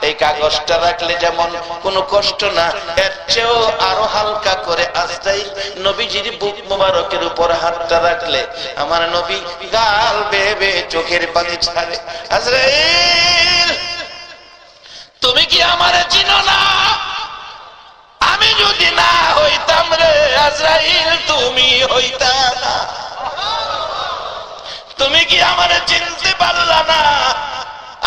এই কাগজটা রাখলে যেমন কোনো কষ্ট না, এর চেয়েও আরো হালকা করে আজরাইল নবীজির বুক মোবারকের উপর হাতটা রাখলে আমার নবী গাল বেয়ে বেয়ে চোখের পানি ছাড়ে। আজরাইল তুমি কি আমারে চিনো না? আমি যদি না হইতাম রে আজরাইল তুমি হইতা না। তুমি কি আমারে চিনতে পারলা না?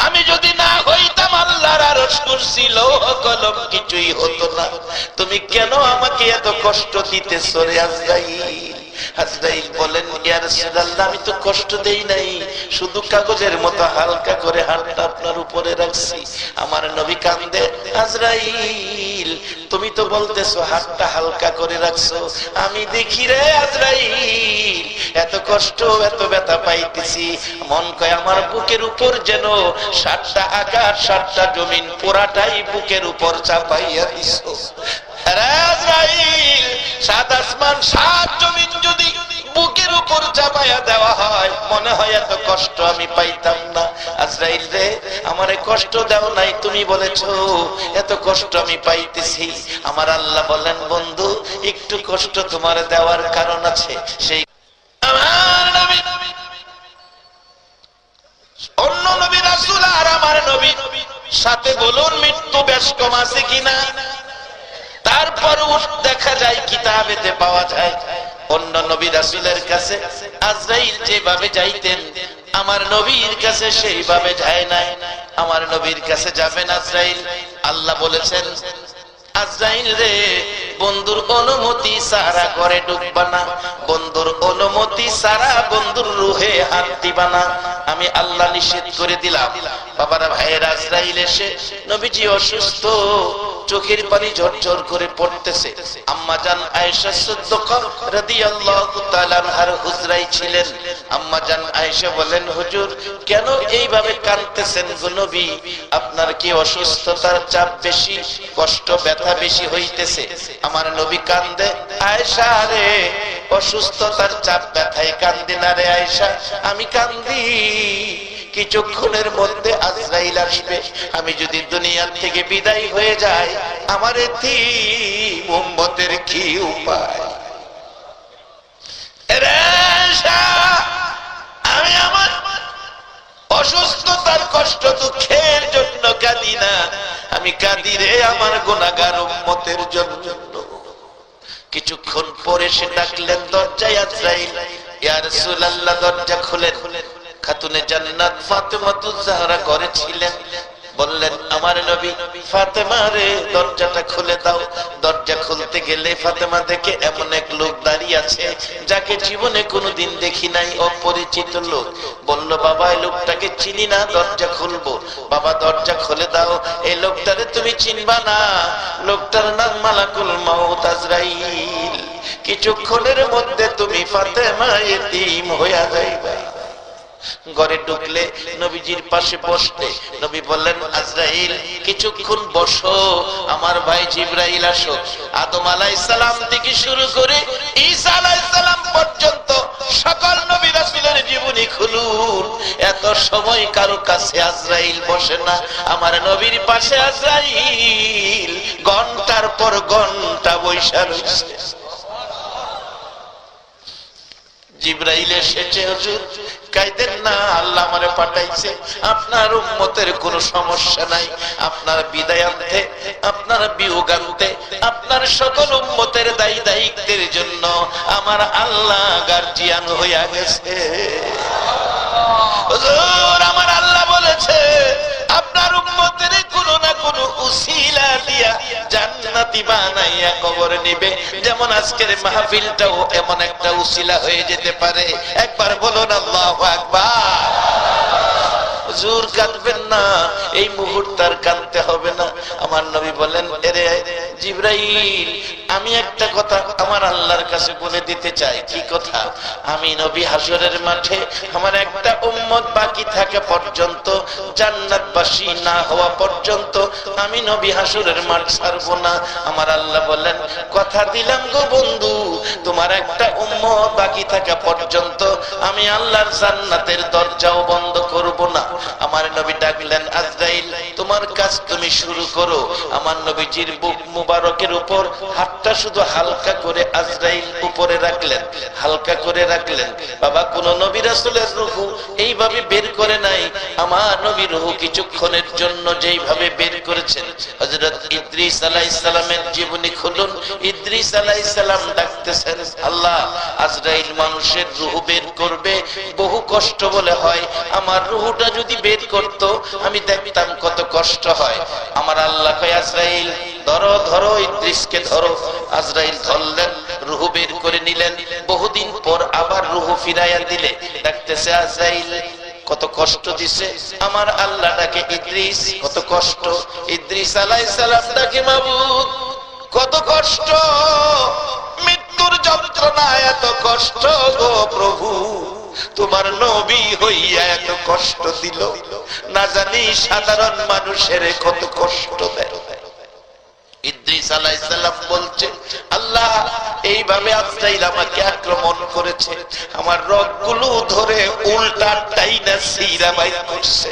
আমি যদি না হইতাম আল্লাহর আরশ কুরসি লৌহ কলম কিছুই হতো না। তুমি কেন আমাকে এত কষ্ট দিতেছো রে আজরাইল? আজরাইল বলেন ইয়া রাসূলুল্লাহ আমি তো কষ্ট দেই নাই, শুধু কাগজের মতো হালকা করে হাতটা আপনার উপরে রাখছি। আমার নবী কান্দে, আজরাইল তুমি তো বলতেছো হাতটা হালকা করে রাখছো, আমি দেখি রে আজরাইল এত কষ্ট এত ব্যথা পাইতেছি, মন কয় আমার বুকের উপর যেন 7টা আকাশ 7টা জমিন পুরাটাই বুকের উপর চাপাইয়া দিছো। আজরাইল 7 আসমান 7 জমিন যদি বুকের উপর চাপাইয়া দেওয়া হয় মনে হয় এত কষ্ট আমি পাইতাম না। আজরাইল রে আমারে কষ্ট দাও নাই, তুমি বলেছো এত কষ্ট আমি পাইতেছি। আমার আল্লাহ বলেন বন্ধু একটু কষ্ট তোমার দেওয়ার কারণ আছে, সেই আমার নবী অন্য নবী রাসূল আর আমার নবী সাথে বলুন মৃত্যু বেশ কম আছে কিনা? তারপরও দেখা যায় কিতাবেতে পাওয়া যায় অন্য নবী রাসূলের কাছে আজরাইল যেভাবে যাইতেন আমার নবীর কাছে সেইভাবে যায় নাই। আমার নবীর কাছে যাবেন আজরাইল, আল্লাহ বলেছেন আজরাইল রে বন্ধুর অনুমতি ছাড়া ঘরে ঢুকবা না, বন্ধুর অনুমতি ছাড়া বন্ধুর রুহে হাত দিবা না, আমি আল্লাহ নিষেধ করে দিলাম। বাবারা ভাইয়েরা আজরাইল এসে নবীজি অসুস্থ, চোখের পানি ঝরঝর করে পড়তেছে। আম্মা জান আয়েশা সিদ্দিকা রাদিয়াল্লাহু তাআলা আনহার হুজরায় ছিলেন। আম্মা জান আয়েশা বলেন হুজুর কেন এইভাবে কাঁদতেছেন গো নবী? আপনার কি অসুস্থতার চাপ বেশি, কষ্ট ব্যথা বেশি হইতেছে? আমার নবী কান্দে, আয়েশা রে অসুস্থতার চাপ ব্যথায় কান্দি না রে আয়েশা, আমি কান্দি কিছুক্ষণের মধ্যে আজরাইল আসবে, আমি যদি দুনিয়া থেকে বিদায় হয়ে যাই আমার এতিম উম্মতের কি উপায়? আমি আমার অসুস্থতার কষ্ট দুঃখের জন্য কাঁদি না, আমি কাঁদি রে আমার গুনাহগার উম্মতের জন্য। কিছুক্ষণ পরে সে ডাকলেন দরজায় আজরাইল, ইয়া রাসূলুল্লাহ দরজা খুলেন। খাতুনে জান্নাত ফাতেমাতুজ জাহরা ঘরে ছিলেন, বললেন আমার নবী ফাতেমা রে দরজাটা খুলে দাও। দরজা খুলতে গেলে ফাতেমা দেখে এমন এক লোক দাঁড়িয়ে আছে যাকে জীবনে কোনোদিন দেখি নাই, অপরিচিত লোক। বলল বাবা এই লোকটাকে চিনি না, দরজা খুলবো। বাবা দরজা খুলে দাও, এই লোকটারে তুমি চিনবা না, লোকটার নাম মালাকুল মাউত আজরাইল, কিছুক্ষণের মধ্যে তুমি ফাতেমা এতিম হইয়া যাইবা। ঘরে ঢুকলে নবীজির পাশে বসতে নবী বললেন আজরাইল কিছুক্ষণ বসো, আমার ভাই জিবরাইল আসো। আদম আলাইহিস সালাম থেকে শুরু করে ঈসা আলাইহিস সালাম পর্যন্ত সকল নবী রাসূলের জীবনী খুলুন, এত সময় কারো কাছে আজরাইল বসে না। আমার নবীর পাশে আজরাইল ঘন্টার পর ঘন্টা বসে রয়েছে। জিবরাইল এসেছে, হুজুর কাইদেন না, আল্লাহ আমারে পাঠাইছে, আপনার উম্মতের কোনো সমস্যা নাই, আপনার বিদায় আনতে, আপনার বিয়োগ আনতে, আপনার সকল উম্মতের দায়ী দায়িত্বের জন্য আমার আল্লাহ গার্জিয়ান হইয়া গেছে। হুজুর আমার আল্লাহ বলেছে আপনার উম্মতের কোনো না কোনো উসিলা দিয়া জান্নাতি বানাইয়া কবরে নিবে, যেমন আজকের মাহফিলটাও এমন একটা উসিলা হয়ে যেতে পারে। একবার বলুন আল্লাহু আকবার। হুজুর কাঁদবেন না, এই মুহূর্তে আর কাঁদতে হবে না। আমার নবী বলেন এরে জিবরাইল আমি একটা কথা আমার আল্লাহর কাছে বলে দিতে চাই। কি কথা? আমি নবী হাসরের মাঠে আমার একটা উম্মত বাকি থাকা পর্যন্ত, জান্নাতবাসী না হওয়া পর্যন্ত আমি নবী হাসরের মাঠ ছাড়বো না। আমার আল্লাহ বলেন, কথা দিলাম গো বন্ধু, তোমার একটা উম্মত বাকি থাকা পর্যন্ত আমি আল্লাহর জান্নাতের দরজাও বন্ধ করব না। আমার নবী ডাকলেন, আজরাইল তোমার কাজ তুমি শুরু করো। আমার নবীজির বুক মুবারকের উপর হাতটা শুধু হালকা করে আজরাইল উপরে রাখলেন, হালকা করে রাখলেন। বাবা, কোন নবী রাসূলের রূহ এইভাবে বের করে নাই। আমার নবী রূহ কিছুক্ষণের জন্য যেইভাবে বের করেছেন। হযরত ইদ্রিস আলাইহিস সালামের জীবনী খুলুন। ইদ্রিস আলাইহিস সালাম ডাকতেছেন, আল্লাহ আজরাইল মানুষের রূহ বের করবে, বহু কষ্ট বলে হয়। আমার রূহটা যদি বের করত আমি দেখতাম কত কষ্ট হয়। আমার আল্লাহ কয়, আজরাইল ধরো ধরো, ইদ্রিসকে ধরো। আজরাইল ধরলেন, রূহ বের করে নিলেন। বহুদিন পর আবার রূহ ফিরাইয়া দিলে ডাকতেছে, আজরাইল কত কষ্ট দিছে। আমার আল্লাহ ডাকে, ইদ্রিস কত কষ্ট। ইদ্রিস আলাইহিস সালাম ডাকে, মাবুদ কত কষ্ট, মৃত্যুর যন্ত্রণা এত কষ্ট গো প্রভু, তোমার নবী হইয়া এত কষ্ট দিল, না জানি সাধারণ মানুষের কত কষ্ট দেয়। ইদ্রিস আলাইহিস সালাম বলছে, আল্লাহ এইভাবে আজরাইল আমাকে আক্রমণ করেছে, আমার রগগুলো ধরে উল্টা টাইনা সিরা বাইর করছে,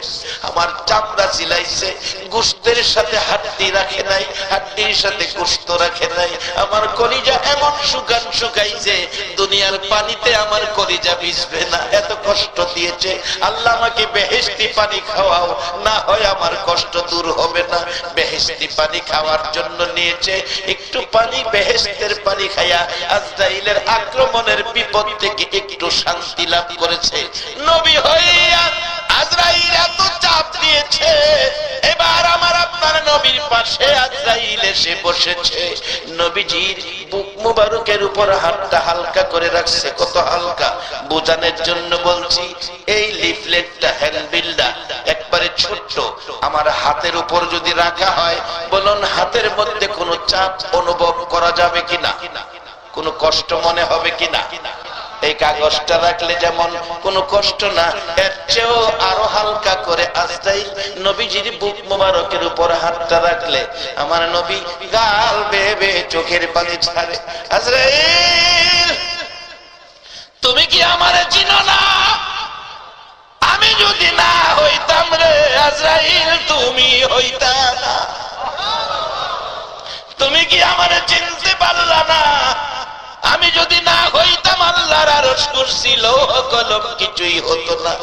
আমার চামড়া ছিলাইছে, গোশতের সাথে হাড্ডি রাখে নাই, হাড্ডির সাথে গোশত রাখে নাই, আমার কলিজা এমন শুকাইছে দুনিয়ার পানিতে আমার কলিজা ভিজবে না, এত কষ্ট দিয়েছে। আল্লাহ আমাকে বেহেশতি পানি খাওয়াও, না হয় আমার কষ্ট দূর হবে না। বেহেশতি পানি খাওয়ার জন্য নিয়েছে, একটু পানি বেহেশতের পানি খায়া আজরাইলের আক্রমণের বিপদ থেকে একটু শান্তি লাভ করেছে। নবী হইয়া আজরাইল এত চাপ দিয়েছে, এবার আমার আপনার নবীর পাশে আজরাইল এসে বসেছে। নবীজির বুক মুবারকের উপর হাতটা হালকা করে রাখছে। কত হালকা বোঝানোর জন্য বলছি। এই লিফলেটটা, হ্যান্ডবিলটা একবারে ছোট্ট, আমার হাতের উপর যদি রাখা হয়, বলুন হাতের মধ্যে কোনো চাপ অনুভব করা যাবে কিনা, কোনো কষ্ট মনে হবে কিনা? এই কাগজটা রাখলে যেমন কোনো কষ্ট না, এর চেয়েও আরো হালকা করে আজরাইল নবীজির বুক মোবারকের উপর হাতটা রাখলে আমার নবী গাল বেয়ে বেয়ে চোখের পানি ছাড়ে। আজরাইল তুমি কি আমারে চিনো না? আমি যদি না হইতাম রে আজরাইল, তুমি হইতা না। তুমি কি আমারে চিনতে পারলা না? আমি যদি না হইতাম আল্লাহর আরশ কুরসি লৌহ কলম কিছুই হতো না।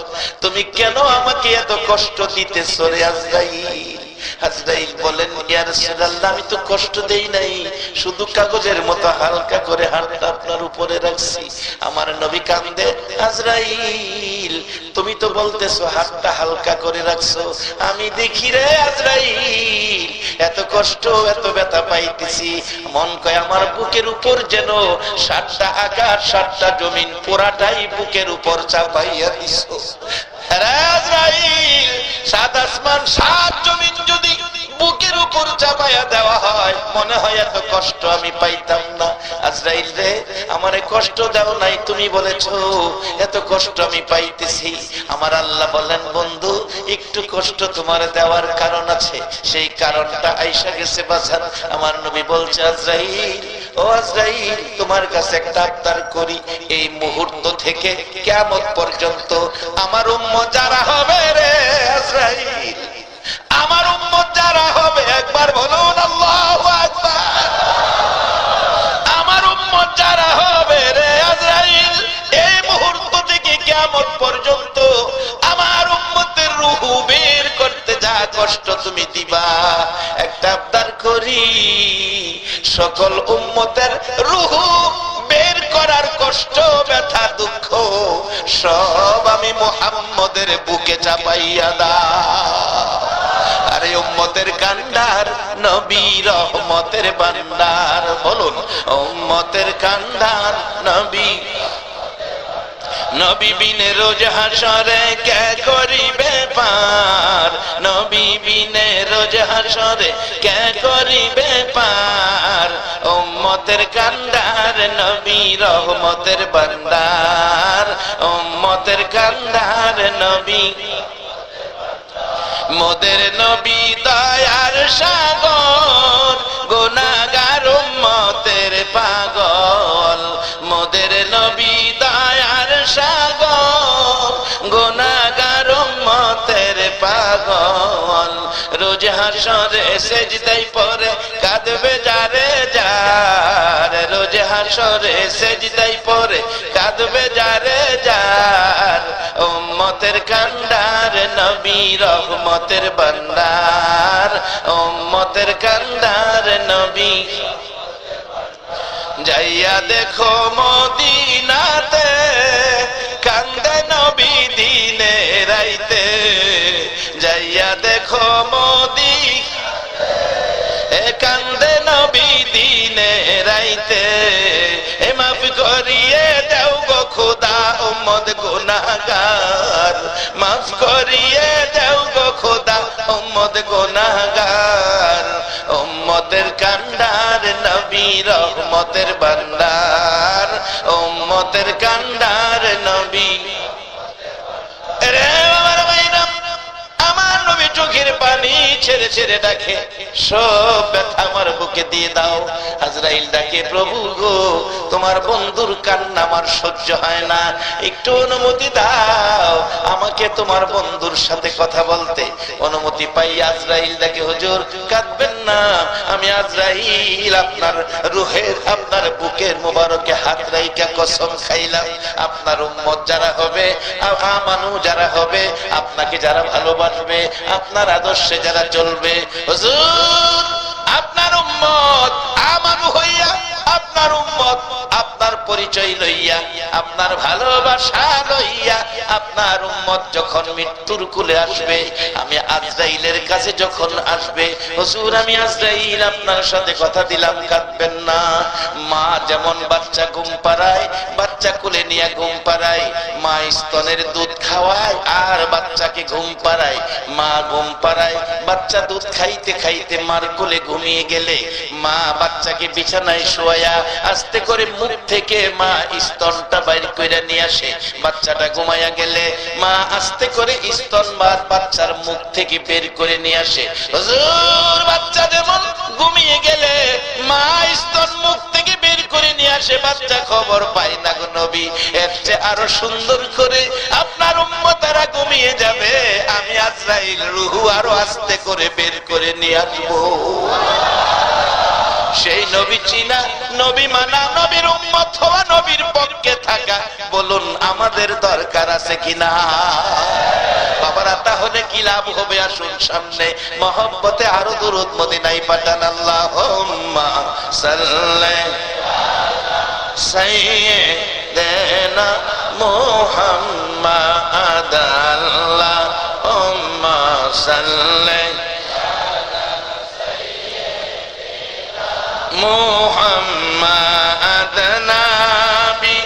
তুমি কেন আমাকে এত কষ্ট দিতেছো রে আজরাইল? আজরাইল বলেন, ইয়া রাসূলুল্লাহ আমি তো কষ্ট দেই নাই, শুধু কাগজের মতো হালকা করে হাতটা আপনার উপরে রাখছি। আমার নবী কান্দে, আজরাইল তুমি তো বলতেছো হাতটা হালকা করে রাখছো, আমি দেখি রে আজরাইল এত কষ্ট এত ব্যথা পাইতেছি, মন কয় আমার বুকের উপর যেন 7টা আকাশ 7টা জমিন পুরাটাই বুকের উপর চাপাইয়া দিছো। আজরাইল 7 আসমান 7 জমিন যদি বুকের উপর চাপাইয়া দেওয়া হয়, মনে হয় এত কষ্ট আমি পাইতাম না। আজরাইল রে আমারে কষ্ট দাও নাই, তুমি বলেছো এত কষ্ট আমি পাইতেছি। আমার আল্লাহ বলেন, বন্ধু একটু কষ্ট তোমার দেওয়ার কারণ আছে, সেই কারণটা আইসা গেছে বাজার। আমার নবী বলছে, আজরাইল ও আজরাইল তোমার কাছে একটা আবদার করি, এই মুহূর্ত থেকে কিয়ামত পর্যন্ত আমার উম্মত যারা হবে রে আজরাইল, আমার উম্মত যারা হবে, একবার বলুন আল্লাহু আকবার, আমার উম্মত যারা হবে রে আজরাইল, এই মুহূর্ত থেকে কিয়ামত পর্যন্ত আমার উম্মতের রূহ বের করতে যা কষ্ট তুমি দিবা, একটা আবদার করি, সকল উম্মতের রূহ বের করার কষ্ট ব্যথা দুঃখ সব আমি মুহাম্মদের বুকে চাপাইয়া দাও। আরে উম্মতের কান্ডার নবী রহমতের ভান্ডার, বলুন উম্মতের কান্ডার নবী, নবী বিনে রোজ হাসরে কে করিবে পার, নবী বিনে রোজ হাসরে কে করিবে পার, উম্মতের কান্ডার নবী রহমতের ভান্ডার, উম্মতের কান্ডার নবী মোদের নবী দয়ার সাগর, গুনাহগার উম্মতের পাগল। মোদের নবী দয়ার সাগর, গুনাহগার উম্মতের পাগল। রোজ হাসরে সেজদায় পড়ে কাঁদবে যারে যার, রোজ হাসরে সেজদায় পড়ে কাঁদবে যারে যার। উম্মতের কান্ডার নবী রহমতের ভান্ডার, উম্মতের কান্ডার নবী। যাইয়া দেখো মদিনাতে কান্দে নবী দিনে রাইতে, যাইয়া দেখো মদিনাতে কান্দে নবী দিনে রাইতে। এ মাফ করিয়ে দেও গো খোদা উম্মত গুনাহগার, মাফ করিয়ে দেও গো খোদা উম্মত গুনাহগার। উম্মতের কান্ডার নবী রহমতের ভান্ডার, উম্মতের কান্ডার নবী। রে বাবার ভাইরা, আমার নবী চোখের পানি ছেড়ে ছেড়ে ডাকে, সব ব্যথা আমার বুকে দিয়ে দাও। আজরাইল ডাকে, প্রভু গো তোমার বন্ধুর কান্না আমার সহ্য হয় না, একটু অনুমতি দাও আমাকে তোমার বন্ধুর সাথে কথা বলতে। অনুমতি পাই আজরাইল ডাকে, হুজুর কাঁদবেন না, আমি আজরাইল আপনার রুহের আপনার বুকের মোবারকে হাত রাইখা কসম খাইলাম, আপনার উম্মত যারা হবে, আমানু যারা হবে, আপনাকে যারা ভালোবাসবে, আপনার আদর্শে যারা চলবে, হুজুর আপনার উম্মত আমানু হইয়া, আপনার উম্মত আপনার পরিচয় লইয়া, আপনার ভালোবাসা লইয়া, আপনার উম্মত যখন মৃত্যুর কুলে আসবে, আমি আজরাইলের কাছে যখন আসবে, হুজুর আমি আজরাইল আপনার সাথে কথা দিলাম, কাঁদবেন না। মা যেমন বাচ্চা ঘুম পাড়ায়, বাচ্চা কুলে নিয়ে ঘুম পাড়ায়, মা স্তনের দুধ খাওয়ায় আর বাচ্চাকে ঘুম পাড়ায়, মা ঘুম পাড়ায়, বাচ্চা দুধ খাইতে খাইতে মার কোলে ঘুমিয়ে গেলে মা বাচ্চাকে বিছানায় শোয়া আস্তে করে মুখ থেকে মা স্তনটা বাইর করে নিয়ে আসে। বাচ্চাটা ঘুমায়া গেলে মা আস্তে করে স্তন বাচ্চার মুখ থেকে বের করে নিয়ে আসে। হুজুর বাচ্চা যেমন ঘুমিয়ে গেলে মা স্তন মুখ থেকে বের করে নিয়ে আসে, বাচ্চা খবর পায় না গো নবী। এর চেয়ে আরো সুন্দর করে আপনার উম্মতেরা ঘুমিয়ে যাবে, আমি আজরাইল রুহু আরো আস্তে করে বের করে নিয়ে আসবো। সেই নবী চিনা, নবী মানা, নবীর উম্মত হওয়া, নবীর পক্ষে থাকা, বলুন আমাদের দরকার আছে কিনা? বাবারা তাহলে কি লাভ হবে? আসুন সামনে মহব্বতে আরো দুরূদ মদিনায় পাঠান। আল্লাহুম্মা সাল্লি সাইয়্যিদানা মুহাম্মাদ, আল্লাহুম্মা সাল্লি মুহাম্মাদ নবী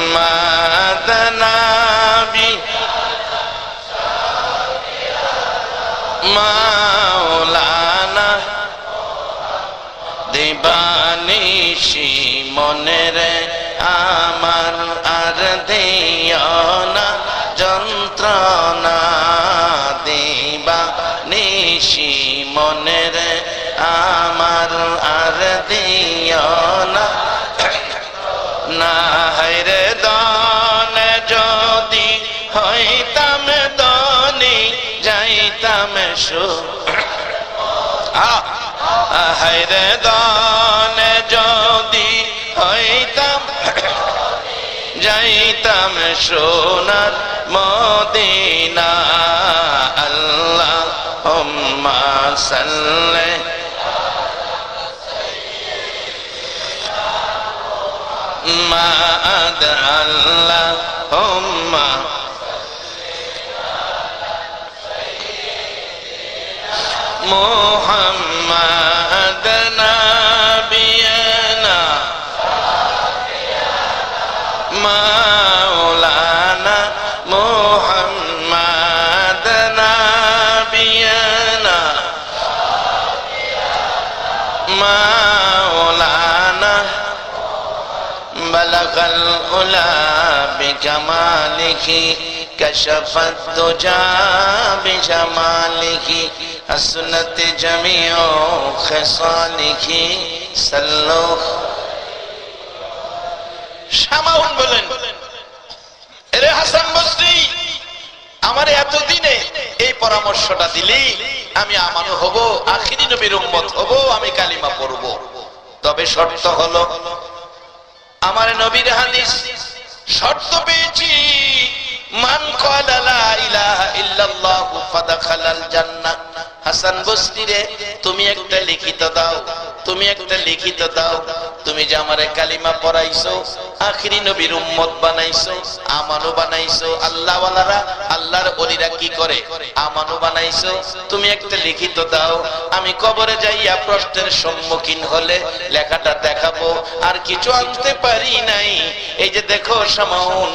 মুহাম্মাদ নবী মাওলানা দিবানিশি মনের আমার আর দিও না যন্ত্রণা, দিবানিশি মনের আমার আর দিও না। না হায়রে দান যদি হইতাম দনি যাইতাম হায়রে দান যদি হইতাম যাইতাম সোনার মদিনা। আল্লাহুম্মা সাল্লি মা'আদ, আল্লাহুম্মা মুহাম্মাদ নবিয়ানা মাওলানা মুহাম্মাদ হাক্কাল উলা বিকামালিহি কাশাফাত দুজা বিজামালিহি হাসনাত জামিউ খিসালিহি সাল্লু। শামাউন বলেন, এরে হাসান বসরি, আমার এতদিনে এই পরামর্শটা দিলি, আমি আমানু হব, আখিরি নবীর উম্মত হব, আমি কালিমা পড়ব। তবে শর্ত হলো, আমার নবীর হাদিস শর্ত পেয়েছি, মান ক্বালা লা ইলাহা ইল্লাল্লাহু ফাদাখালাল জান্নাহ। হাসান বসরি রে, তুমি একটা লিখিত দাও, তুমি একটা লিখিত দাও, তুমি যে আমারে কালিমা পড়াইছো, আখিরি নবীর উম্মত বানাইছো, আমানু বানাইছো। আল্লাহ ওয়ালারা, আল্লাহর ওলিরা কি করে? আমানু বানাইছো। তুমি একটা লিখিত দাও, আমি কবরে যাইয়া প্রশ্নের সম্মুখীন হলে লেখাটা দেখাবো। আর কিছু আনতে পারি নাই, এই যে দেখো শামাউন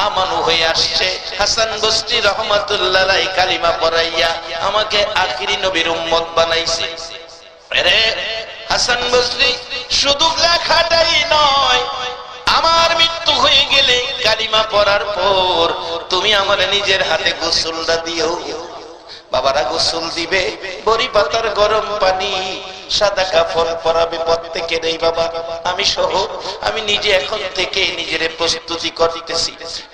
আমানু হয়ে আসছে। হাসান বসরি রহমাতুল্লাহ আলাইহি কালিমা পড়াইয়া আমাকে আখিরি নবীর উম্মত বানাইছে। আরে হাসান বসরি, শুধু লেখাটাই নয়, আমার মৃত্যু হয়ে গেলে কালিমা পড়ার পর তুমি আমার নিজের হাতে গোসলটা দিও। বাবারা গোসল দিবে, বড়ি পাতার গরম পানি, সাদা কাফন পরাবে প্রত্যেকের। এই বাবা, আমি সহ আমি নিজে এখন থেকে নিজের প্রস্তুতি করতেছি।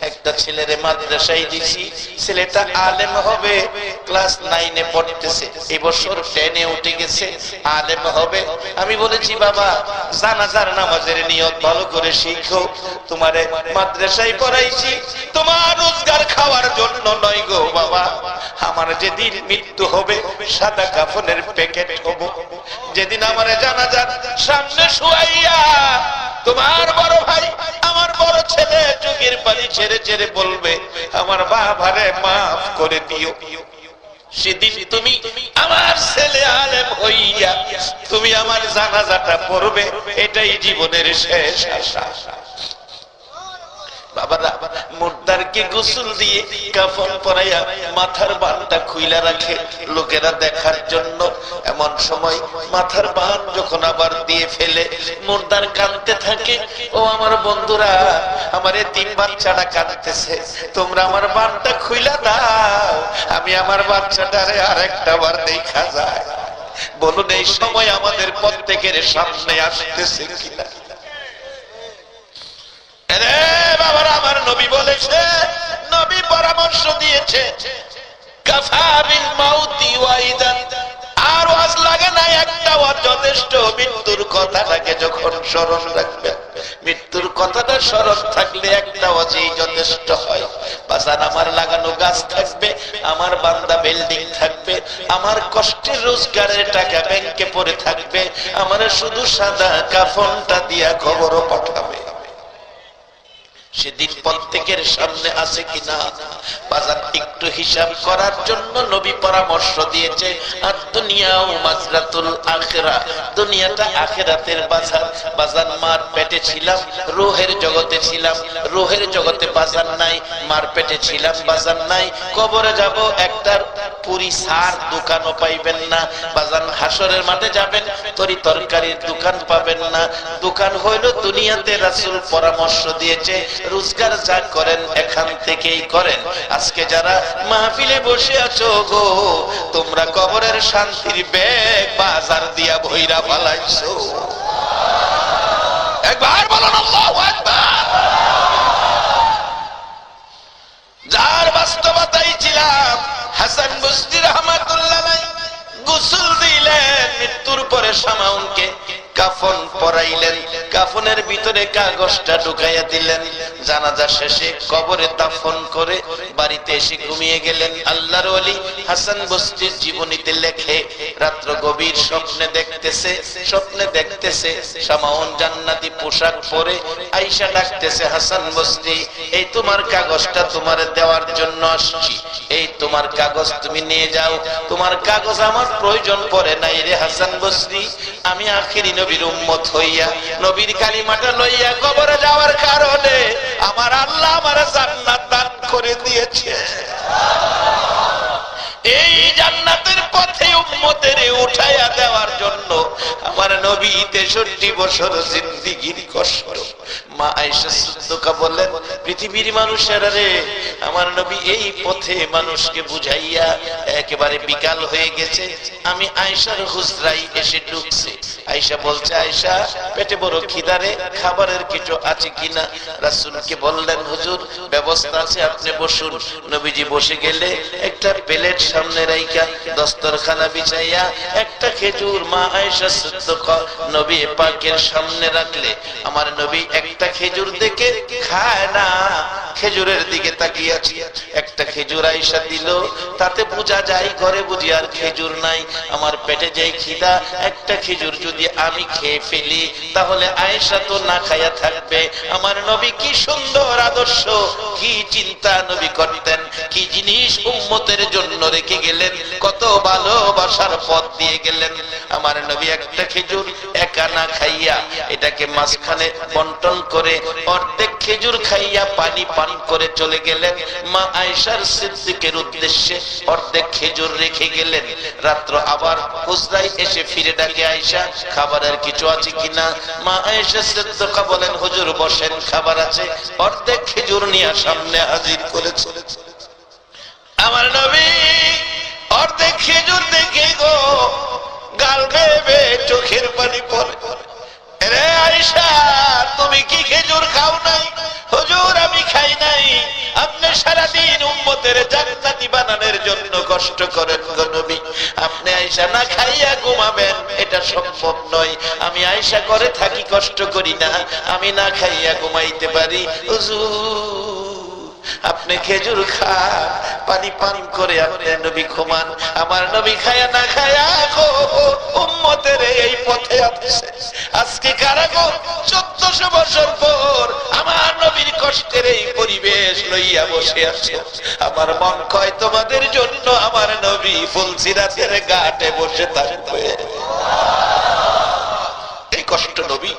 একটা ছেলের মাদ্রাসায় দিছি, ছেলেটা আলেম হবে, ক্লাস 9 এ পড়তেছে, এই বছর 10 এ উঠে গেছে, আলেম হবে। আমি বলেছি, বাবা জানাজার নামাজের নিয়ত ভালো করে শিখো, তোমারে মাদ্রাসায় পড়াইছি তোমার রোজগার খাওয়ার জন্য নয় গো বাবা। আমার যেদিন মৃত্যু হবে, সাদা কাফনের প্যাকেট হব। যেদিন আমার জানাজার সামনে শুয়াইয়া তোমার বড় ভাই, আমার বড় ছেলে চোখের পানি ছেড়ে ছেড়ে বলবে, আমার বাবারে মাফ করে দিও। সেদিন তুমি আমার ছেলে আলেম হইয়া তুমি আমার জানাজাটা পড়বে, এটাই জীবনের শেষ আশা। বাবারা, মুর্দারকে গোসল দিয়ে কাফন পরাইয়া মাথার বানটা খুইলা রাখে লোকেরা দেখার জন্য। এমন সময় মাথার বান যখন আবার দিয়ে ফেলে, মুর্দার কাঁদতে থাকে। ও আমার বন্ধুরা, আমার এতিম বাচ্চাটা কাঁদতেছে, তোমরা আমার বানটা খুইলা দাও, আমি আমার বাচ্চাটারে আরেকটা বার দেখা যায়। বলুন, এই সময় আমাদের প্রত্যেকের সামনে আসতেছে কিনা? বাবার, আমার নবী বলেছে, নবী পরামর্শ দিয়েছে, কাফা বিল মাউতি ওয়াইদান, আর ওয়াজ লাগে না, একটা ওয়াজ যথেষ্ট। মৃত্যুর কথাটাকে যখন স্মরণ রাখবেন, মৃত্যুর কথাটা স্মরণ থাকলে একটা ওয়াজই যথেষ্ট হয়। বাজান, আমার লাগানো গাছ থাকবে, আমার বান্দা বিল্ডিং থাকবে, আমার কষ্টের রোজগারের টাকা ব্যাংকে পড়ে থাকবে, আমার শুধু সাদা কাফনটা দিয়া খবরও পাঠাবে। সেদিন প্রত্যেকের সামনে আছে কিনা বাজার একটু হিসাব করার জন্য নবী পরামর্শ দিয়েছে। আর দুনিয়াও মাজরাতুল আখিরা, দুনিয়াটা আখিরাতের বাজার। বাজার মার পেটে ছিলাম, রূহের জগতে ছিলাম, রূহের জগতে বাজার নাই, মার পেটে ছিলাম, বাজার নাই। কবরে যাব, একটার পুরি সার দোকানও পাইবেন না। বাজার হাসরের মাঠে যাবেন, তরি তরকারির দোকান পাবেন না। দোকান হইল দুনিয়াতে। রাসূল পরামর্শ দিয়েছে, রোজগার যা করেন এখান থেকেই করেন। আজকে যারা মাহফিলে বসে আছো গো, তোমরা কবরের শান্তির ব্যাগ বাজার দিয়া ভইরা ফালাইছো। একবার বলুন আল্লাহু আকবার। যার বাস্তবতাই ছিলাম, হাসান বসরি রাহমাতুল্লাহ আলাইহি গোসল দিলেন, মৃত্যুর পরে শামাউনকে কাফন পরাইলেন, কাফনের ভিতরে কাগজটা ঢুকাইয়া দিলেন। জানাজা শেষে কবরে দাফন করে বাড়িতে এসে ঘুমিয়ে গেলেন। আল্লাহর ওলি হাসান বসরির জীবনীতে লেখে, রাত্র গভীর স্বপ্নে দেখতেছে শামাউন জান্নাতি পোশাক পরে আয়েশা ডাকতেছে, হাসান বসরি, এই তোমার কাগজটা তোমার দেওয়ার জন্য আসছি, এই তোমার কাগজ তুমি নিয়ে যাও। তোমার কাগজ আমার প্রয়োজন পড়ে নাই রে হাসান বসরি, আমি আখিরি নবীর উম্মত হইয়া নবীর কালিমাটা লইয়া কবরে যাওয়ার কারণে আমার আল্লাহ আমার জান্নাত দান করে দিয়েছে। এই জান্নাতের পথে উম্মতের উঠাইয়া দেওয়ার জন্য আমার নবী 63 বছর জিন্দেগীর কষ্ট মা আয়েশা সিদ্দিকা বললেন, পৃথিবীর মানুষেরা রে, আমার নবী এই পথে মানুষকে বুঝাইয়া একেবারে বিকাল হয়ে গেছে, আমি আয়েশার হুজরায় এসে ঢুকছি। আয়েশা বলছে, আয়েশা পেটে বড় খিদা রে, খাবারের কিছু আছে কিনা? রাসূলকে বললেন, হুজুর ব্যবস্থা আছে, আপনি বসুন। নবীজি বসে গেলে একটা প্লেট সামনে রাইখা দস্তরখানা বিছাইয়া একটা খেজুর মা আয়েশা সিদ্দিকা নবী পাকের সামনে রাখলে আমার নবী একটা খেজুর দেখে খায় না, খেজুরের দিকে তাকিয়ে আছে। একটা খেজুর আয়েশা দিল, তাতে বোঝা যায় ঘরে বুঝি আর খেজুর নাই। আমার পেটে যে খিদা, একটা খেজুর যদি আমি খেয়ে ফেলি তাহলে আয়েশা তো না খাইয়া থাকবে। আমার নবী কি সুন্দর আদর্শ, কি চিন্তা নবী করতেন, কি জিনিস উম্মতের জন্য রেখে গেলেন, কত ভালোবাসার পথ দিয়ে গেলেন। আমার নবী একটা খেজুর একা না খাইয়া এটাকে মাঝখানে বন্টন করে অর্ধেক খেজুর খাইয়া পানি পান করে চলে গেলেন। মা আয়েশার সিদ্দিকের উদ্দেশ্যে অর্ধেক খেজুর রেখে গেলেন। রাত্র আবার হুজরায় এসে ফিরে ডাকে, আয়েশা খাবারের কিছু আছে কিনা? মা আয়েশা সিদ্দিকা বলেন, হুজুর বসেন, খাবার আছে। অর্ধেক খেজুর নিয়ে সামনে হাজির করেছে। আমার নবী অর্ধেক খেজুর দেখে গো গাল বেয়ে চোখের পানি পড়ে। রে আয়েশা, তুমি কি খেজুর খাও নাই? হুজুর আমি খাই নাই। আপনি সারাদিন উম্মতের জান্নাতি বানানোর জন্য কষ্ট করেন গো নবী, আপনি আয়েশা না খাইয়া ঘুমাবেন এটা সম্ভব নয়। আমি আয়েশা করে থাকি, কষ্ট করি না, আমি না খাইয়া ঘুমাইতে পারি। হুজুর আপনি খেজুর খান, পানি পান করে আপনি নবী ঘুমান। আমার নবী খায়া না খায়া উম্মতের এই পথে আছে। আজকে কারাগার 1400 বছর পর আমার নবীর কষ্টের এই পরিবেশ লইয়া বসে আছে। আমার মন কয় তোমাদের জন্য আমার নবী ফুলসিরাতের ঘাটে বসে থাকবে। এই কষ্ট নবী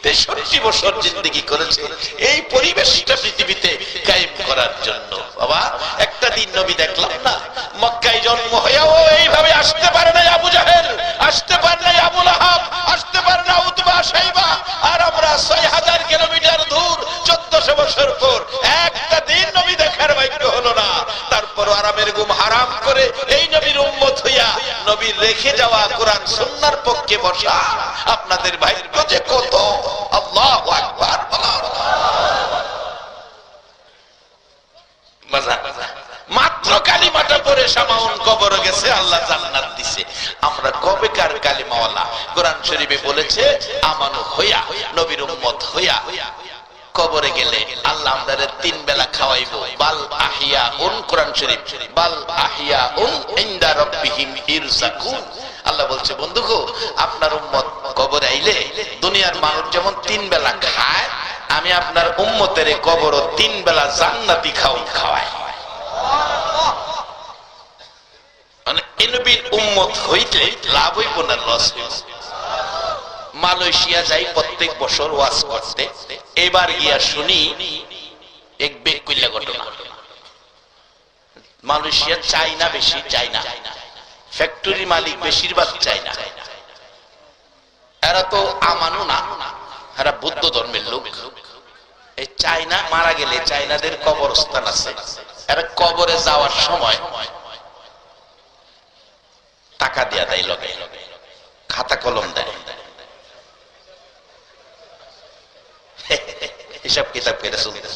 63 বছর জিন্দেগি করেছে এই পরিবেশটা পৃথিবীতে কায়েম করার জন্য। বাবা একটা দিন নবী দেখলাম না, মক্কায় জন্ম হয়েও এইভাবে আসতে পারে না আবু জাহেল, আসতে পারে না আবু লাহাব, আসতে পারে না উতবা শাইবা, আর আমরা 6000 কিলোমিটার দূর 1400 বছর পর একটা দিন নবী দেখার ভাগ্য হলো না। তারপর আরামের ঘুম হারাম করে এই নবীর উম্মত হইয়া নবীর রেখে যাওয়া কোরআন সুন্নাহর পক্ষে বসা আপনাদের ভাগ্য যে কত। আল্লাহু আকবার। মাত্র কালিমাটা পড়ে সামাউন কবর গেছে, আল্লাহ জান্নাত দিছে। আমরা কবেকার কালিমাওয়ালা? কোরআন শরীফে বলেছে আমানু হইয়া নবীর উম্মত হইয়া কবরে গেলে আল্লাহ আমাদের 3 বেলা খাওয়াইবো। বাল আহিয়াউন, কোরআন শরীফ, বাল আহিয়াউন ইনদা রাব্বিহিম ইরযাকুন। আল্লাহ বলছে বন্ধু গো, আপনার উম্মত কবরে আইলে দুনিয়ার মানুষ যেমন 3 বেলা খায়, আমি আপনার উম্মতের কবরও 3 বেলা জান্নাতি খাওয়াই। মানে নবীর উম্মত হইতে লাভ হইব না লস হইব? মালয়েশিয়া যাই প্রত্যেক বছর ওয়াজ করতে, এবার গিয়া শুনি এক বেকুল্লা ঘটনা। মালয়েশিয়া চাইনা বেশি, চাইনা ফ্যাক্টরি মালিক বেশিরভাগ চাইনা। এরা তো আমানু না, এরা বুদ্ধ ধর্মের লোক। এই চাইনা মারা গেলে চাইনাদের কবরস্থান আছে, এরা কবরে যাওয়ার সময় টাকা দিয়া দেয়, লগে খাতা কলম দেয়, হিসাব কিতাব করে চলতে।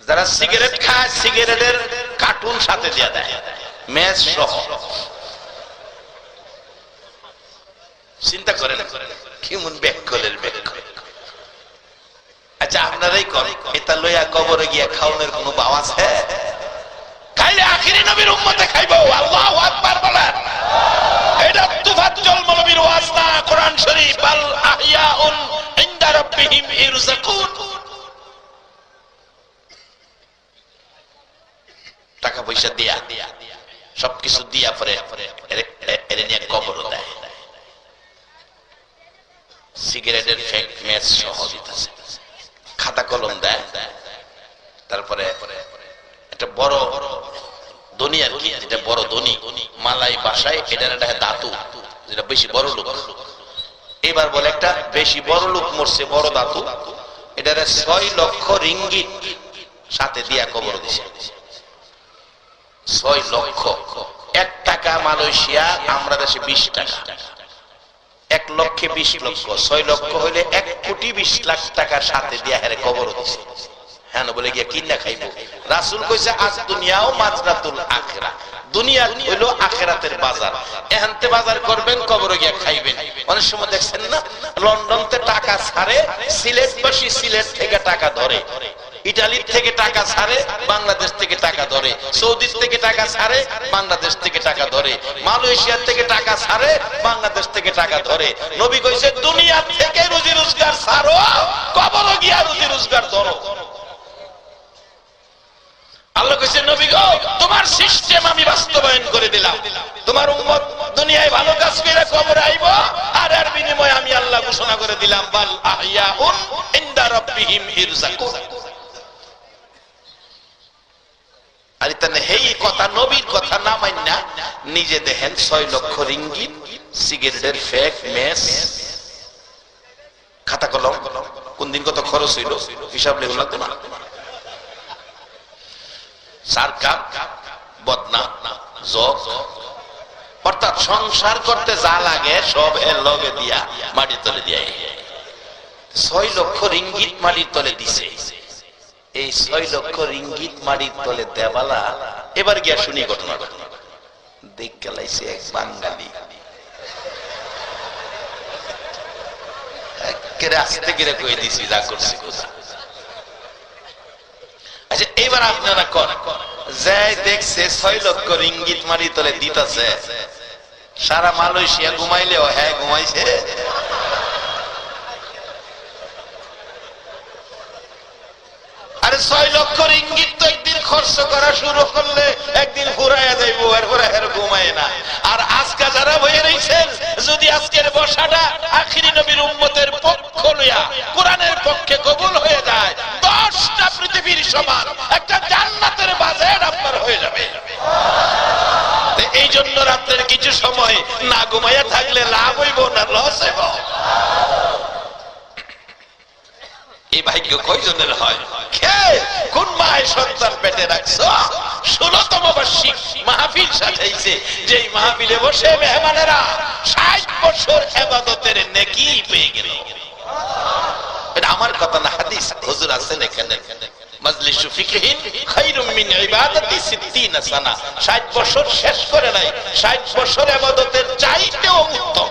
যারা সিগারেট খায় সিগারেটের কার্টুন সাথে দিয়া দেয়, ম্যাচ সহ। চিন্তা করেন কেমন ব্যাকলের ব্যাক। আচ্ছা আপনারাই করেন, এটা লইয়া কবরে গিয়া খাওয়ানোর কোন বাও আছে? খাইলে আখিরি নবীর উম্মতে খাইবো। আল্লাহু আকবার বলেন। এটা তুফাজ্জল মৌলবীর ওয়াজ না, কোরআন শরীফ। বাল আহিয়াউন ইনদা রাব্বিহিম ইরযাকুন। টাকা পয়সা দিয়া সবকিছু দিয়া পরে এর নিয়ে কবর দেয়, সিগারেটের ফেক ম্যাচ সহ দিতেছে, খাতা কলম দেয়। তারপরে একটা বড় ধনী আর কি, যেটা বড় ধনী মালাই বাসায়, এটা ধাতু যেটা বেশি বড় লোক, এবার বলে একটা বেশি বড় লোক মরছে, বড় দাতু, এটারে 6 লক্ষ রিঙ্গিত সাথে দিয়া কবর দিছে। 6 লক্ষ। 1 টাকা মালয়েশিয়া, আমরা দেশে 20 টাকা। 1 লক্ষে 20 লক্ষ, 6 লক্ষ হইলে 1 কোটি 20 লাখ টাকার সাথে দিয়া হেরে কবর দিছে। হ্যাঁ বলে গিয়া কিনা খাইব। রাসূল কইছে আজ দুনিয়াও মাজরাতুল আখিরা, দুনিয়া হইল আখিরাতের বাজার। এখানতে বাজার করবেন, কবরে গিয়া খাইবেন। অনেক সময় দেখছেন না, লন্ডনতে টাকা ছাড়ে, সিলেটবাসী সিলেট থেকে টাকা ধরে, ইটালির থেকে টাকা ছাড়ে, বাংলাদেশ থেকে টাকা ধরে, সৌদি থেকে টাকা ছাড়ে, বাংলাদেশ থেকে টাকা ধরে, মালয়েশিয়ার থেকে টাকা ছাড়ে, বাংলাদেশ থেকে টাকা ধরে। নবী কইছে দুনিয়া থেকে রুজি রোজগার ছাড়ো, কবরে গিয়া রুজি রোজগার ধরো। আল্লাহ কইছে নবী গো, তোমার সিস্টেম আমি বাস্তবায়ন করে দিলাম। তোমার উম্মত দুনিয়ায় ভালো কাজ করে কবরে আইব, আর এর বিনিময়ে আমি আল্লাহ ঘোষণা করে দিলাম বাল আহইয়াউন ইনদা রাব্বিহিম ইরযাকুন। আর তাহলে এই কথা নবীর কথা না মাইন্না নিজে দেখেন 6 লক্ষ রিঙ্গিত, সিগারেটের ফেক, মেস, খাতা কলম, কোন দিন কত খরচ হইল হিসাব লেগে লাগতো না। সারকাপ, বদনা, জগ, অর্থাৎ সংসার করতে যা লাগে সব এর লগে দিয়া মাটির তলে দিয়া। 6 লক্ষ রিঙ্গিত মাটির তলে দিছে। এই 6 লক্ষ রিঙ্গিত মাটির তলে দেবালা এবার গিয়া শুনি ঘটনা। দেখ গেলাইছে এক বাঙালি, আস্তে করে কই দিছি যা করছি কোথা। আচ্ছা এবার আপনারা কর যাই দেখছে 6 লক্ষ রিঙ্গিত মারি তলে দিতেছে, সারা মালয়েশিয়া ঘুমাইলেও হ্যাঁ ঘুমাইছে। আরে 6 লক্ষ রিঙ্গিত তো একদিন খরচ করা শুরু করলে একদিন ফুরাইয়া যাইব, এরপরে এর ঘুমায় না। আর আজকে যারা বইয়ে রয়েছেন, যদি আজকের বসাটা আখিরি নবীর উম্মতের পক্ষ লইয়া কোরআনের পক্ষে কবুল হয়ে যায়, 10টা পৃথিবীর সমান একটা জান্নাতের বাজেট আপনার হয়ে যাবে। এই জন্য রাতের কিছু সময় না ঘুমাইয়া থাকলে লাভ হইব না লস হইব? এই ভাগ্য কয়জনের হয়? কোন মায়ের সন্তান পেটে রাখছো? 16তম বার্ষিক মাহফিল সাজাইছে, যেই মাহফিলে বসে মেহমানেরা 60 বছর ইবাদতের নেকি পেয়ে গেল। এটা আমার কথা না, হাদিস। হুজুর আছেন এখানে, মাজলিসু ফিকহিন খায়রুম মিন ইবাদাতি 60 সানা। 60 বছর শেষ করে নাই, 60 বছর ইবাদতের চাইতেও উত্তম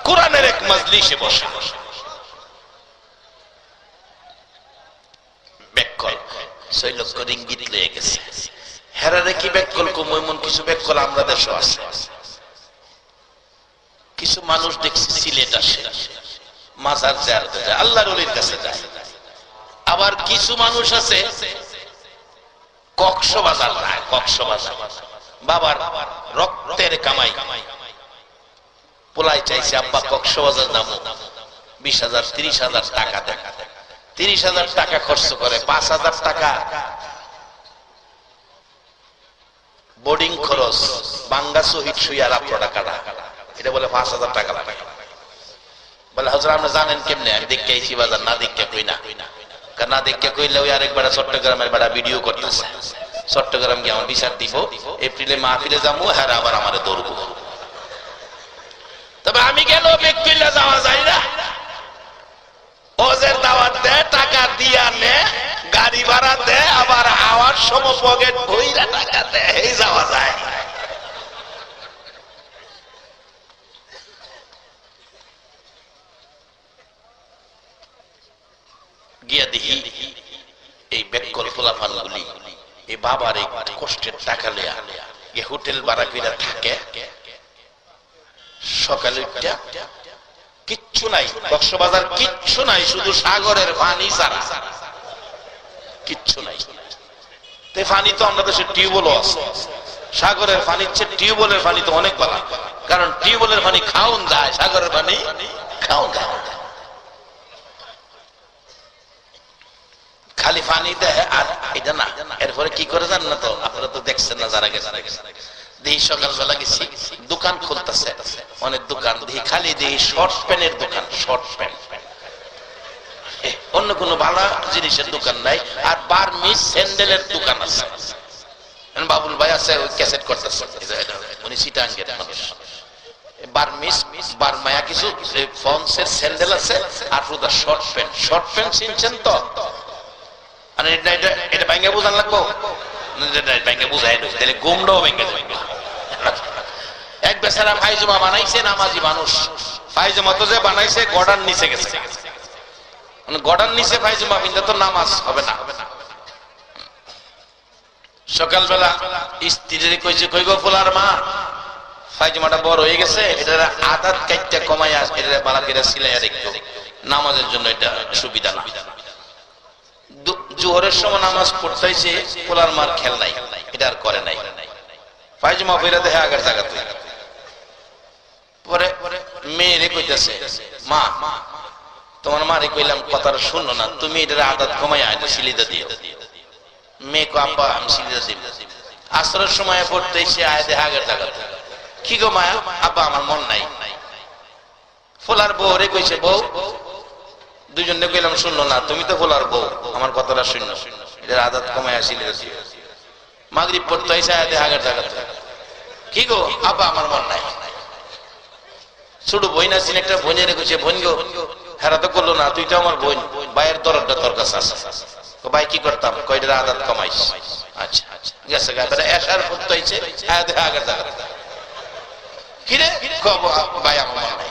কোরআনের এক মাজলিসে বসে। বেকল 6 লক্ষ রিঙ্গিত লয়ে গেছে। হেরারে কি বেকল কম, এমন কিছু বেকল আমরা দেশে আছে। কিছু মানুষ দেখছি সিলেট আসে, মাজার জিয়ারতে যায়, আল্লাহর ওলির কাছে যায়। আবার কিছু মানুষ আছে কক্সবাজার যায়, কক্সবাজার বাবার রক্তের কামাই, পোলাই চাইছে আব্বা কক্সবাজার যাবো, 20,000 30,000 টাকা দেয়। 30,000 টাকা খরচ করে, 5,000 টাকা বোর্ডিং খরচ, বাঙ্গা শহীদ শুইয়ার আপনারা কাটা, এটা বলে 5,000 টাকা লাগে। বলে হুজুর আপনি জানেন কেমনে? আমি দেখতে আইছি বাজার, না দেখতে কই না, না দেখতে কইলে ওই আরেকবার চট্টগ্রামের বেড়া ভিডিও করতেছে, চট্টগ্রাম গিয়ে আমার বিচার দিব, এপ্রিলে মাহফিলে যাবো, হ্যাঁ আবার আমারে ধরবো। তবে আমি গেল ব্যক্তিলে যাওয়া যায় না, ওদের দাওয়াত দেয়, টাকা দিয়া নে, গাড়ি ভাড়া দেয়, আবার আওয়ার সময় পকেট ভইরা টাকা দেয়, এই যাওয়া যায়। গিয়া দেখি এই বেকল ফুলাফান গুলি এই বাবার এই কষ্টের টাকা লইয়া এই হোটেল ভাড়া কইরা থাকে। সকালে উঠা কিচ্ছু নাই, কক্সবাজার কিচ্ছু নাই, শুধু সাগরের পানি ছাড়া কিচ্ছু নাই। পানি তো আমরা দেশে টিউবওয়েলও আছে, সাগরের পানির চেয়ে টিউবওয়েলের পানি তো অনেক ভালো, কারণ টিউবওয়েলের পানি খাওন যায়, সাগরের পানি খাওন যায়। খালি পানি দেয় আর এটা না। এরপরে কি করে জান না তো, আপনারা তো দেখছেন না, যারা গেছে দেখি সকালবেলা গেছি, দোকান খুলতেছে, অনেক দোকান দেখি, খালি দেখি শর্ট প্যান্টের দোকান, শর্ট প্যান্ট, অন্য কোনো ভালো জিনিসের দোকান নাই। আর বার্মিজ স্যান্ডেলের দোকান আছে। বাবুল ভাই আছে, ওই ক্যাসেট করতেছে, উনি চিটাঙ্গের মানুষ। বার্মিজ বার্মায়া কিছু ফন্সের স্যান্ডেল আছে, আর পুরো শর্ট প্যান্ট। শর্ট প্যান্ট চিনছেন তো? এটা ভাঙ্গে বোঝান লাগবো, ভাঙ্গে বুঝাই তাহলে গুমটাও ভেঙে দেবে। এক বেচারা ফাইজমা বানাইছে, নামাজি মানুষ, ফাইজমা তো যে বানাইছে গড়ার নিচে গেছে, গড়ার নিচে ফাইজমা পিনতে তো নামাজ হবে না। সকালবেলা স্ত্রীর কইছে, কই গো ফুলার মা, ফাইজমাটা বড় হয়ে গেছে, এটা আদাত কাইটটা কমাইয়া এটা বালা করে সিলাইয়া রাখতো, নামাজের জন্য এটা সুবিধা না। জোহরের সময় নামাজ পড়তেছে, ফুলার মার খেল নাই, এটা আর করে নাই। ফাইজমা ফিরে দেখে আগের জায়গা তুই। পরে মেয়েরে কইতেছে, মা তোমার মারে কইলাম কথাটা শুনলো না, তুমি এটার আদাত কমাইয়া সিলিদা দিও। মেয়ে কো আব্বা আমি সিলিদা দিব। আসরের সময় পড়তে এসে আয় দেখে আগের জায়গা, কি গো মায়া? আব্বা আমার মন নাই। ফুলার বউ রে কইছে, বউ দুজনে কইলাম শুনলো না, তুমি তো ফুলার বউ, আমার কথাটা শুনলো, এটার আদাত কমাইয়া সিলিদা দিও। মাগরিব পড়তে এসে আয় দেখে আগের জায়গা, কি গো আব্বা আমার মন নাই। ছোট বোন আছেন, একটা বোনের কইছে, বোন গো হেরা তো করলো না, তুই তো আমার বোন, ভাইয়ের দরদটা তোর কাছে আছে। ভাই কি করতাম? কয়টার আদাত কমাইস। আচ্ছা আচ্ছা গেছে গায়ে এসার পড়তে হয়েছে আগের জায়গা, কিরে ভাই আমার মন নাই।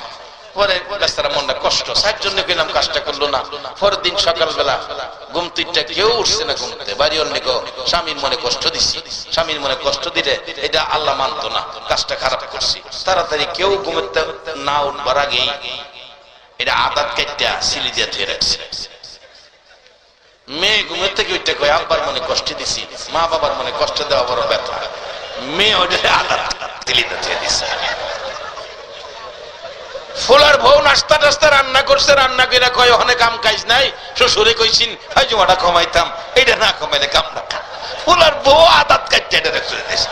পরে রাস্তার মনটা কষ্ট, সার জন্য গেলাম, কাজটা করলো না। পরের দিন সকালবেলা ঘুম তুইটা কেউ উঠছে না ঘুমতে, বাড়ি অনেক স্বামীর মনে কষ্ট দিচ্ছি, স্বামীর মনে কষ্ট দিলে এটা আল্লাহ মানতো না, কাজটা খারাপ করছি। তাড়াতাড়ি কেউ ঘুমেতে না উঠবার আগেই এটা আদাত কেটে সিলি দিয়ে ধুয়ে রাখছে। মেয়ে ঘুমের থেকে উঠতে কয়, আব্বার মনে কষ্ট দিছি, মা বাবার মনে কষ্ট দেওয়া বড় ব্যথা। মেয়ে ওটা আদাত তিলিতে ধুয়ে দিছে। ফুলার বউ নাস্তা টাস্তা রান্না করছে, রান্না করে কয় অনেক কাম কাজ নাই, শ্বশুরে কইছিন ফাইজমাটা কমাইতাম, এইটা না কমাইলে কাম না। ফুলার বউ আদাত কাটতে এটা রেখে দিয়েছে।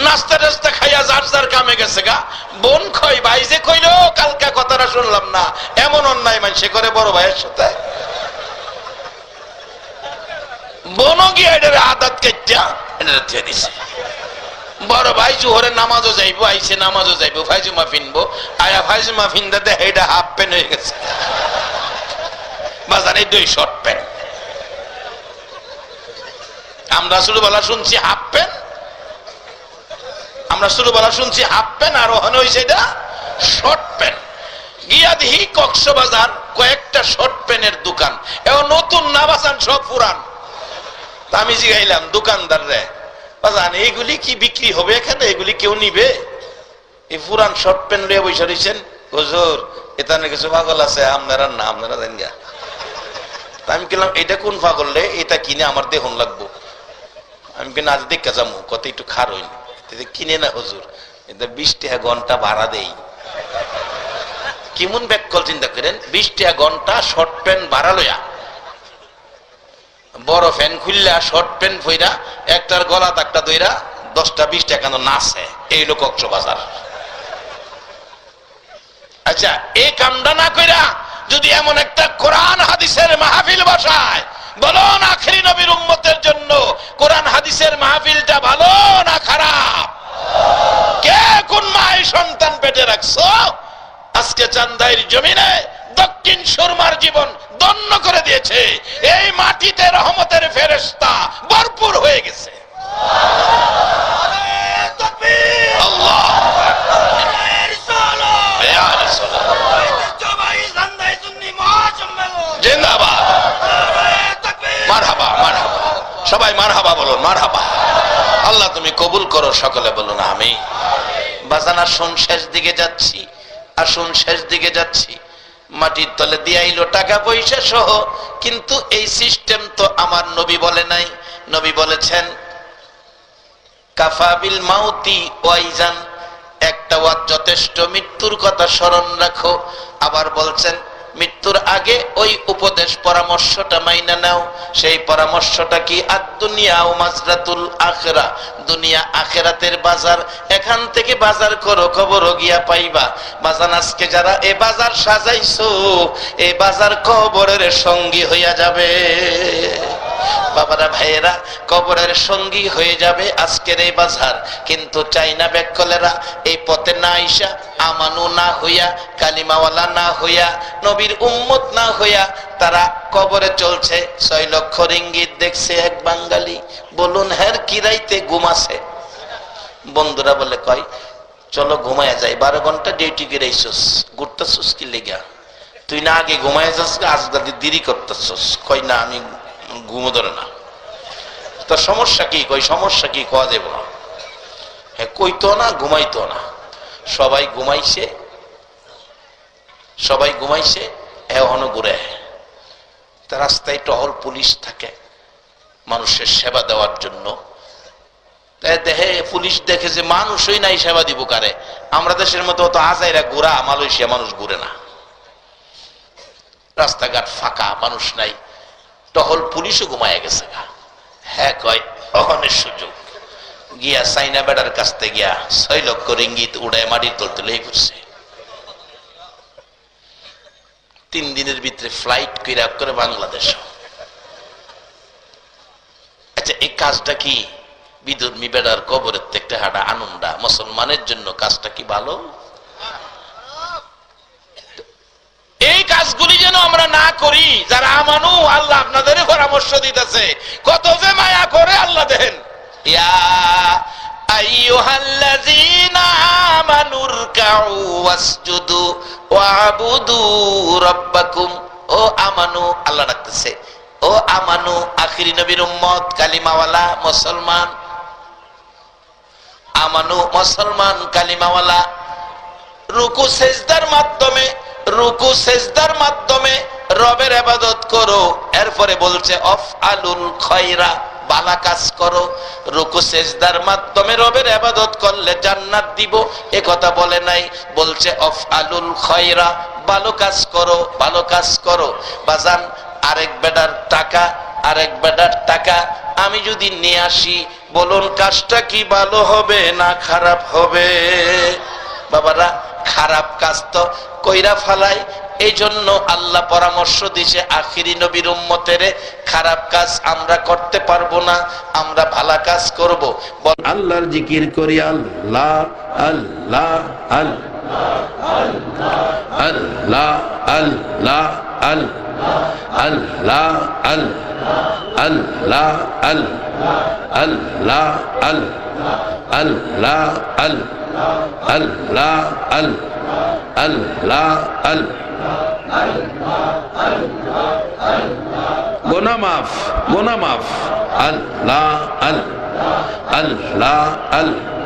নাস্তা টাস্তা খাইয়া যার যার কামে গেছে গা। বোন কই, ভাই যে কইলো কালকা কথাটা শুনলাম না, এমন অন্যায় মানুষে করে বড় ভাইয়ের সাথে। বোনও গিয়ে এটার আদাত কাটটা এটা রেখে দিছে। বড় ভাই জোহরে নামাজও যাইবো, আইসে নামাজও যাইবো, ফাইজমা ফিনবো, আয়া ফাইজমা ফিনতে দেখে এটা হাফ প্যান্ট হয়ে গেছে, বাজারে দুই শর্ট প্যান্ট। আমরা ছোটবেলা শুনছি হাফ প্যান্ট, আমরা ছোটবেলা শুনছি হাফ প্যান্ট, আর ওখানে হয়েছে এটা শর্ট প্যান্ট। গিয়া দেখি কক্সবাজার কয়েকটা শর্ট প্যান্টের দোকান, এবং নতুন না বাসান, সব পুরান। আমি জিগাইলাম দোকানদার রে, এইগুলি কি বিক্রি হবে এখানে? এগুলি কেউ নিবে? এই পুরান শর্ট প্যান্ট লিয়ে বসে রয়েছেন। হুজুর এখানে কিছু পাগল আছে, আপনারা না আপনারা জান গা। আমি বললাম এটা কোন পাগল রে, এটা কিনে আমার দেখুন লাগবো। আমি কিনা আজ দেখা যাবো, কত একটু খার হইনি, কিনে না হুজুর, এটা 20 টাকা ঘন্টা ভাড়া দেই। কেমন ব্যাককল চিন্তা করেন, 20 টাকা ঘন্টা শর্ট প্যান্ট ভাড়া লইয়া, বড় ফ্যান খুললা শর্ট প্যান্ট ফইরা একটার গলা তাকটা দইরা 10টা 20 টাকা নাচে, এই লোক কক্সবাজার। আচ্ছা এই কামটা না কইরা যদি এমন একটা কোরআন হাদিসের মাহফিল বসায়, বলুন আখিরি নবীর উম্মতের জন্য কোরআন হাদিসের মাহফিলটা ভালো না খারাপ? কে কোন মায়ের সন্তান পেটে রাখছো? আজকে চান্দাইর জমিনে দক্ষিণ সুরমার জীবন ধন্য করে দিয়েছে। এই মাটিতে রহমতের ফেরেশতা ভরপুর হয়ে গেছে। আল্লাহ জিন্দাবাদ, মারহাবা মারহাবা, সবাই মারহাবা বলুন, মারহাবা। আল্লাহ তুমি কবুল করো, সকলে বলুন আমিন। বাজান আসুন শেষ দিকে যাচ্ছি, আসুন শেষ দিকে যাচ্ছি। মাটির তলে দিয়ে আইলো টাকা পয়সা সহ, কিন্তু এই সিস্টেম তো আমার নবী বলে নাই। নবী বলেছেন কাফা বিল মাউতি ওয়াইজান, একটা ওয়াজ যথেষ্ট, মৃত্যুর কথা স্মরণ রাখো। আবার বলছেন মৃত্যুর আগে ওই উপদেশ পরামর্শটা মাইনা নাও। সেই পরামর্শটা কি? আদ-দুনিয়া ও মাজরাতুল আখিরা, দুনিয়া আখিরাতের বাজার, এখান থেকে বাজার করো, কবরও গিয়া পাইবা। বাজান আজকে যারা এ বাজার সাজাইছো, এই বাজার কবরের সঙ্গী হইয়া যাবে। বাবারা ভাইয়েরা, কবরের সঙ্গী হয়ে যাবে আজকের এই বাজার। কিন্তু চাইনা ব্যাকলেরা এই পথে না আইসা, আমানু না হইয়া, কালিমাওয়ালা না হইয়া, নবীর উম্মত না হইয়া তারা কবরে চলছে। 6 লক্ষ রিঙ্গিত দেখছে এক বাঙালি। বলুন হের কি রাইতে ঘুম আছে? বন্ধুরা বলে কয় চলো ঘুমায় যাই, 12 ঘন্টা ডিউটি গিরাইছস, ঘুরতেছস কি লেগা? তুই না আগে ঘুমায় যাস, আজ দেরি করতেছস। কই না, আমি ঘুমো ধরে না। তা সমস্যা কি? কই সমস্যা কি, খাওয়া দেব না। হ্যাঁ, কইতো না, ঘুমাইতো না। সবাই ঘুমাইছে, সবাই ঘুমাইছে, এখনো ঘুরে। তা রাস্তায় টহল পুলিশ থাকে মানুষের সেবা দেওয়ার জন্য। দেখে পুলিশ দেখে যে মানুষই নাই, সেবা দিব কারে? আমরা দেশের মতো অত আজাইরা ঘুরা, মালয়েশিয়া মানুষ ঘুরে না। রাস্তাঘাট ফাঁকা, মানুষ নাই, টহল পুলিশও ঘুমায় গেছে। হ্যাঁ কয় অহনের সুযোগ। গিয়া চাইনা বেড়ার কাছ থেকে গিয়া 6 লক্ষ রিঙ্গিত উড়ায় মাটির তল তুলেই করছে। 3 দিনের ভিতরে ফ্লাইট করে বাংলাদেশ। আচ্ছা, এই কাজটা কি বিধর্মী বেড়ার কবরের থেকে হাঁটা আনন্দা? মুসলমানের জন্য কাজটা কি ভালো? এই কাজগুলি যেন আমরা না করি। যারা আমানু, আল্লাহ আপনাদের পরামর্শ দিতেছে, কত যে মায়া করে আল্লাহ দেন। ইয়া আইয়ুহাল্লাযীনা আমানুরকাউ ওয়াসজুদু ওয়াবুদু রাব্বাকুম। ও আমানু, আল্লাহ ডাকতেছে, ও আমানু, আখিরি নবীর উম্মত, কালিমাওয়ালা মুসলমান। আমানু মুসলমান, কালিমাওয়ালা। রুকু সেজদার মাধ্যমে রবের ইবাদত করো। এরপরে বলছে অফআলুল খায়রা, ভালো কাজ করো। রুকু সেজদার মাধ্যমে রবের ইবাদত করলে জান্নাত দিব, এ কথা বলে নাই। বলছে অফআলুল খায়রা, ভালো কাজ করো, ভালো কাজ করো। বাজান, আরেক বেটার টাকা আমি যদি নিয়ে আসি, বলুন কাজটা কি ভালো হবে না খারাপ হবে? বাবারা, খারাপ কাজ তো কইরা ফালাই। এই জন্য আল্লাহ পরামর্শ দিছে আখিরি নবীর উম্মতের, খারাপ কাজ আমরা করতে পারবো না, আমরা ভালো কাজ করব। আল্লাহর জিকির করি, আল্লাহ আল্লাহ আল্লাহ আল্লাহ আল্লাহ আল্লাহ আল্লাহ আল্লাহ আল্লাহ আল্লাহ আল্লাহ গোনা মাফ আল্লাহ আল্লাহ আল্লাহ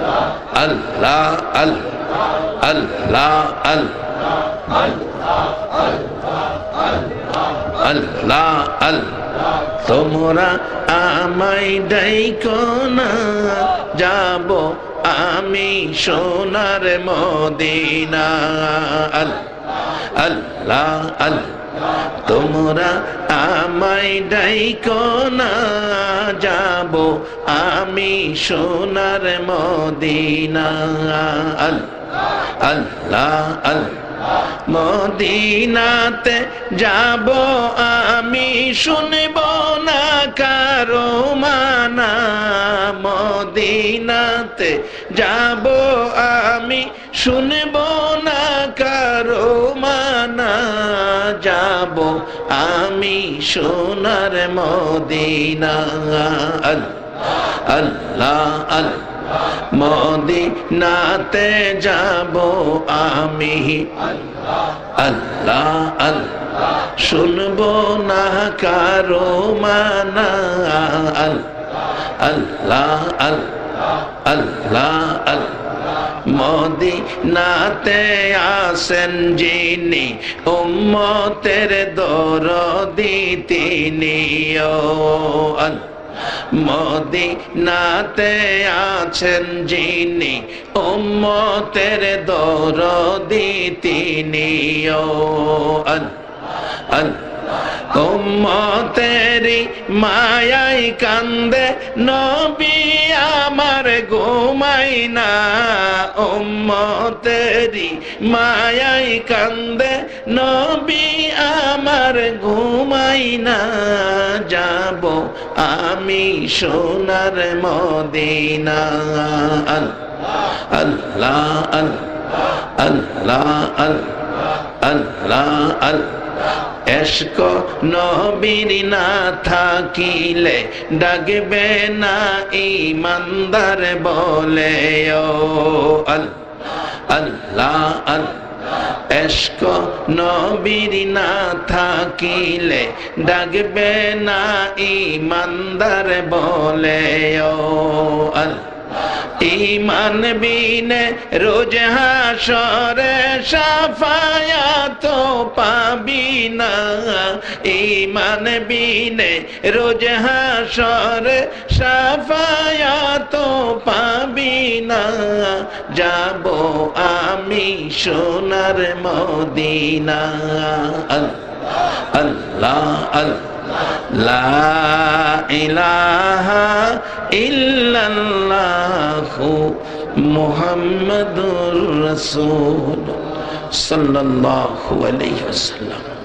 আল্লাহ আল্লাহ তোমরা আমায় ডাইকো না, যাব আমি সোনার মদিনা। আল্লাহ আল্লাহ তোমরা আমায় ডাইকো না, যাব আমি সোনার মদিনা। আল্লাহ আল্লাহ মদিনাতে যাব আমি, শুনব না কারো মানা। মদিনাতে যাব আমি, শুনব না কারো মানা। যাব আমি সোনার মদিনা। আল্লাহ আল্লাহ মদিনাতে যাব আমি, আল্লাহ আল্লাহ শুনবো না কারো মানা। আল্লাহ আল্লাহ আল্লাহ মদিনাতে আসেন যিনি, উম্মতের দরদি তিনি। মদিনাতে আছেন যিনি, উম্মতের দরদি তিনি। উম্মতেরি মায়াই কান্দে নবী আমার ঘুমাই না, উম্মতেরি মায়াই কান্দে নবী আমার ঘুমাই না, যাব আমি সোনার মদিনা। আল্লাহ আল্লাহ আল্লাহ আল্লাহ আল্লাহ এশক নবীর না থাকিলে ডাকবে না ঈমানদার বলে। ও আল্লাহ আল্লাহ এশক নবীর না থাকিলে ডাকবে না ঈমানদার বলে। ও আল্লাহ ঈমান বিনে রোজ হাশরে শাফায়াত পাবি না, ঈমান বিনে রোজ হাশরে শাফায়াত পাবি না, যাব আমি সোনার মদিনা। আল্লাহ আল্লাহ লা ইলাহা ইল্লাল্লাহু মুহাম্মাদুর রাসূল সাল্লাল্লাহু আলাইহি ওয়াসাল্লাম।